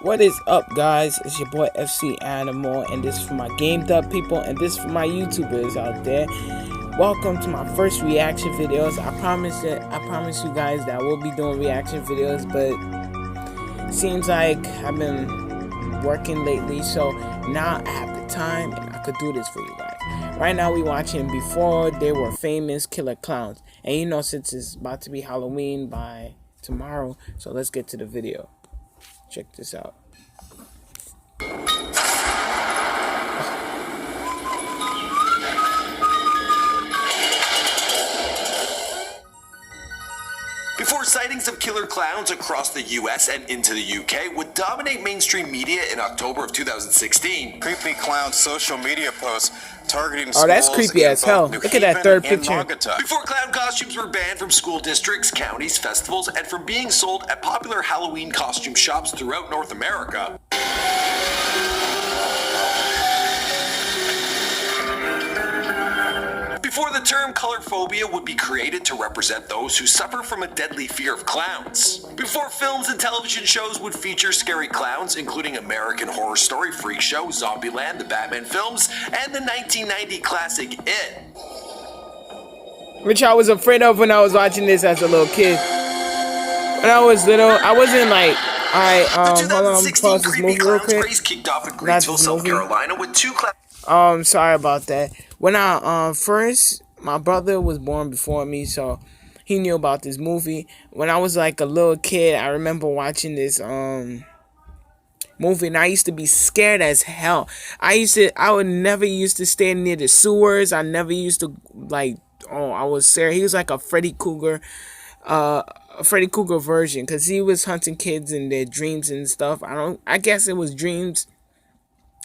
What is up, guys? It's your boy Fcanimal, and this is for my Game Dub people, and this is for my YouTubers out there. Welcome to my first reaction videos. I promise you guys that I will be doing reaction videos, but seems like I've been working lately, so now I have the time and I could do this for you guys. Right now we watching Before They Were Famous Killer Clowns, and you know, since it's about to be Halloween by tomorrow, so let's get to the video. Check this out. Before sightings of killer clowns across the US and into the UK would dominate mainstream media in October of 2016. Creepy clown social media posts targeting schools. Oh, that's creepy as hell. Look at that third picture. Before clown costumes were banned from school districts, counties, festivals, and from being sold at popular Halloween costume shops throughout North America. Before the term color phobia would be created to represent those who suffer from a deadly fear of clowns. Before films and television shows would feature scary clowns, including American Horror Story, Freak Show, Zombieland, the Batman films, and the 1990 classic It. Which I was afraid of when I was watching this as a little kid. When I was little, I wasn't like, alright, hold on, I'm gonna pause this movie real quick. Kicked off in Greensville, South Carolina with two sorry about that. When I first, my brother was born before me, so he knew about this movie. When I was like a little kid, I remember watching this movie, and I used to be scared as hell. I would never used to stay near the sewers. I never used to I was scared. He was like a Freddy Krueger version, because he was hunting kids in their dreams and stuff. I guess it was dreams.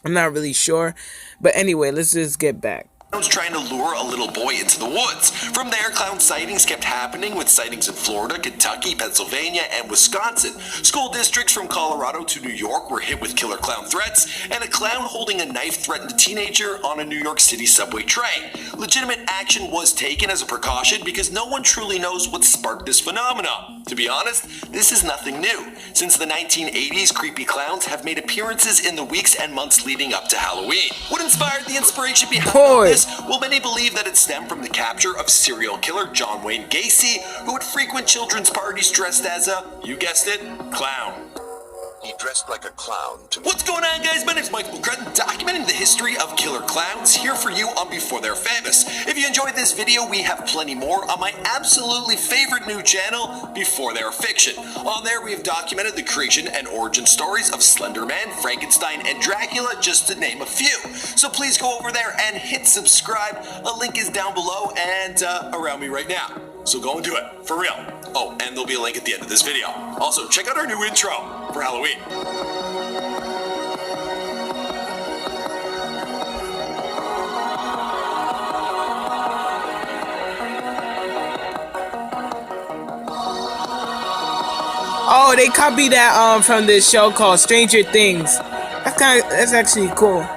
I'm not really sure. But anyway, let's just get back. Clowns trying to lure a little boy into the woods. From there, clown sightings kept happening, with sightings in Florida, Kentucky, Pennsylvania, and Wisconsin. School districts from Colorado to New York were hit with killer clown threats, and a clown holding a knife threatened a teenager on a New York City subway train. Legitimate action was taken as a precaution because no one truly knows what sparked this phenomenon. To be honest, this is nothing new. Since the 1980s, creepy clowns have made appearances in the weeks and months leading up to Halloween. What inspired the inspiration behind all this? Well, many believe that it stemmed from the capture of serial killer John Wayne Gacy, who would frequent children's parties dressed as a, you guessed it, clown. He dressed like a clown to me. What's going on, guys? My name's Michael McCrutton, documenting the history of killer clowns, here for you on Before They're Famous. If you enjoyed this video, we have plenty more on my absolutely favorite new channel, Before They're Fiction. On there, we have documented the creation and origin stories of Slender Man, Frankenstein, and Dracula, just to name a few. So please go over there and hit subscribe. A link is down below and around me right now. So go and do it, for real. Oh, and there'll be a link at the end of this video. Also, check out our new intro for Halloween. Oh, they copied that from this show called Stranger Things. That's actually cool.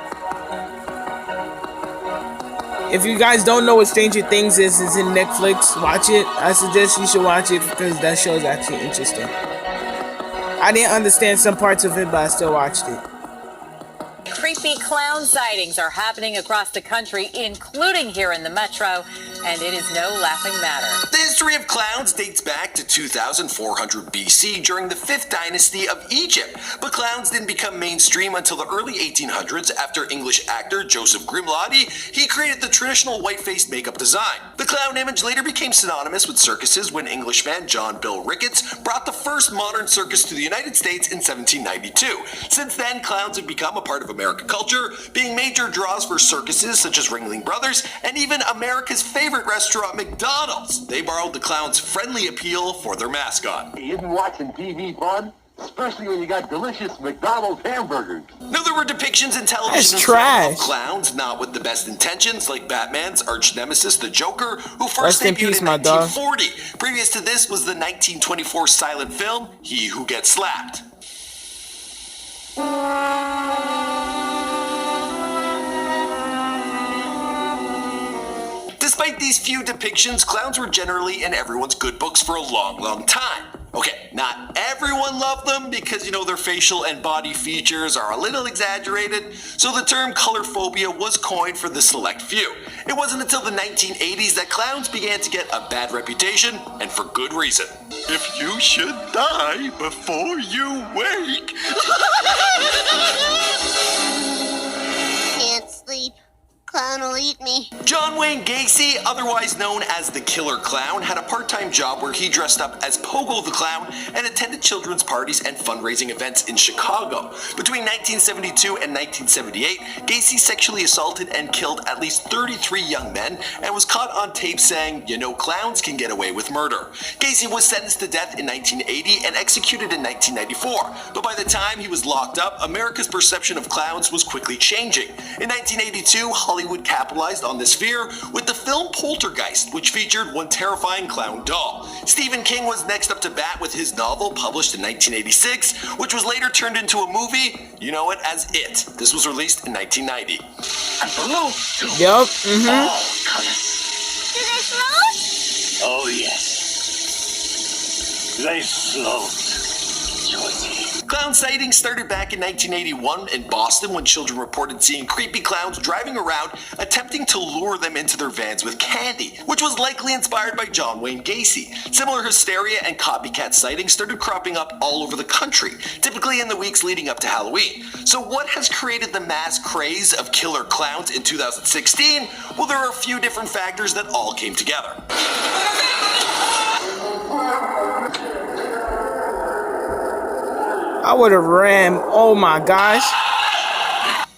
If you guys don't know what Stranger Things is, it's in Netflix. Watch it. I suggest you should watch it because that show is actually interesting. I didn't understand some parts of it, but I still watched it. Creepy clown sightings are happening across the country, including here in the metro, and it is no laughing matter. The history of clowns dates back to 2400 BC during the 5th dynasty of Egypt, but clowns didn't become mainstream until the early 1800s after English actor Joseph Grimlody, he created the traditional white-faced makeup design. The clown image later became synonymous with circuses when Englishman John Bill Ricketts brought the first modern circus to the United States in 1792. Since then, clowns have become a part of American culture, being major draws for circuses such as Ringling Brothers and even America's favorite restaurant, McDonald's. They borrowed the clown's friendly appeal for their mascot. Isn't watching TV fun? Especially when you got delicious McDonald's hamburgers. Now, there were depictions in television of clowns not with the best intentions, like Batman's arch nemesis, the Joker, who first debuted in 1940. Previous to this was the 1924 silent film, He Who Gets Slapped. Despite these few depictions, clowns were generally in everyone's good books for a long time. Okay, not everyone loved them because, their facial and body features are a little exaggerated, so the term color phobia was coined for the select few. It wasn't until the 1980s that clowns began to get a bad reputation, and for good reason. If you should die before you wake... Can't sleep. Clown will eat me. John Wayne Gacy, otherwise known as the Killer Clown, had a part-time job where he dressed up as Pogo the Clown and attended children's parties and fundraising events in Chicago. Between 1972 and 1978, Gacy sexually assaulted and killed at least 33 young men and was caught on tape saying, clowns can get away with murder. Gacy was sentenced to death in 1980 and executed in 1994. But by the time he was locked up, America's perception of clowns was quickly changing. In 1982, Hollywood capitalized on this fear with the film Poltergeist, which featured one terrifying clown doll. Stephen King was next up to bat with his novel, published in 1986, which was later turned into a movie. You know it as It. This was released in 1990. Yup. Do they float? Oh, yes. They float. Clown sightings started back in 1981 in Boston when children reported seeing creepy clowns driving around attempting to lure them into their vans with candy, which was likely inspired by John Wayne Gacy. Similar hysteria and copycat sightings started cropping up all over the country, typically in the weeks leading up to Halloween. So what has created the mass craze of killer clowns in 2016? Well, there are a few different factors that all came together. I would have ran. Oh my gosh.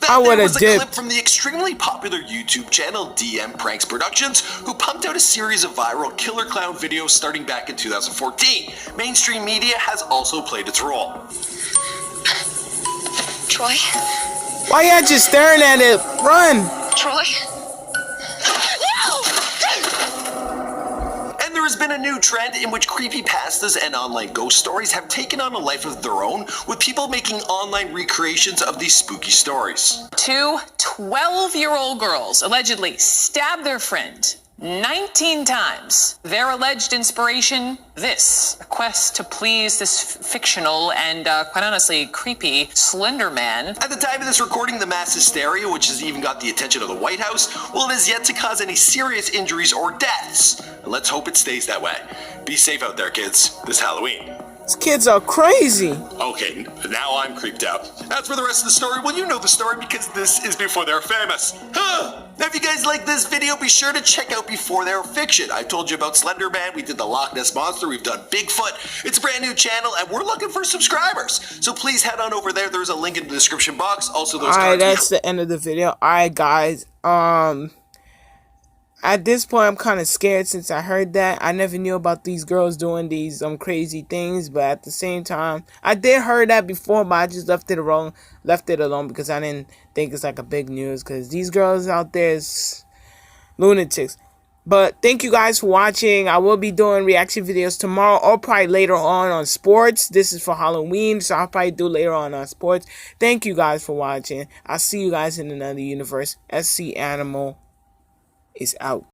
I would have dipped. There was a clip from the extremely popular YouTube channel DM Pranks Productions, who pumped out a series of viral killer clown videos starting back in 2014. Mainstream media has also played its role. Troy? Why y'all just staring at it? Run! Troy? There has been a new trend in which creepypastas and online ghost stories have taken on a life of their own, with people making online recreations of these spooky stories. Two 12-year-old girls allegedly stabbed their friend 19 times. Their alleged inspiration, this, a quest to please this fictional and, quite honestly, creepy Slender Man. At the time of this recording, the mass hysteria, which has even got the attention of the White House, well, it is yet to cause any serious injuries or deaths. And let's hope it stays that way. Be safe out there, kids, this Halloween. These kids are crazy. Okay, now I'm creeped out. As for the rest of the story, well, you know the story because this is Before They're Famous. Now, if you guys like this video, be sure to check out Before They're Fiction. I told you about Slender Man, we did the Loch Ness Monster, we've done Bigfoot. It's a brand new channel, and we're looking for subscribers. So please head on over there. There's a link in the description box. Also, those Alright, cards. that's the end of the video. Alright, guys. At this point, I'm kind of scared since I heard that. I never knew about these girls doing these crazy things, but at the same time, I did heard that before, but I just left it alone because I didn't think it's like a big news. Because these girls out there is lunatics. But thank you guys for watching. I will be doing reaction videos tomorrow or probably later on sports. This is for Halloween, so I'll probably do later on sports. Thank you guys for watching. I'll see you guys in another universe. Fcanimal is out.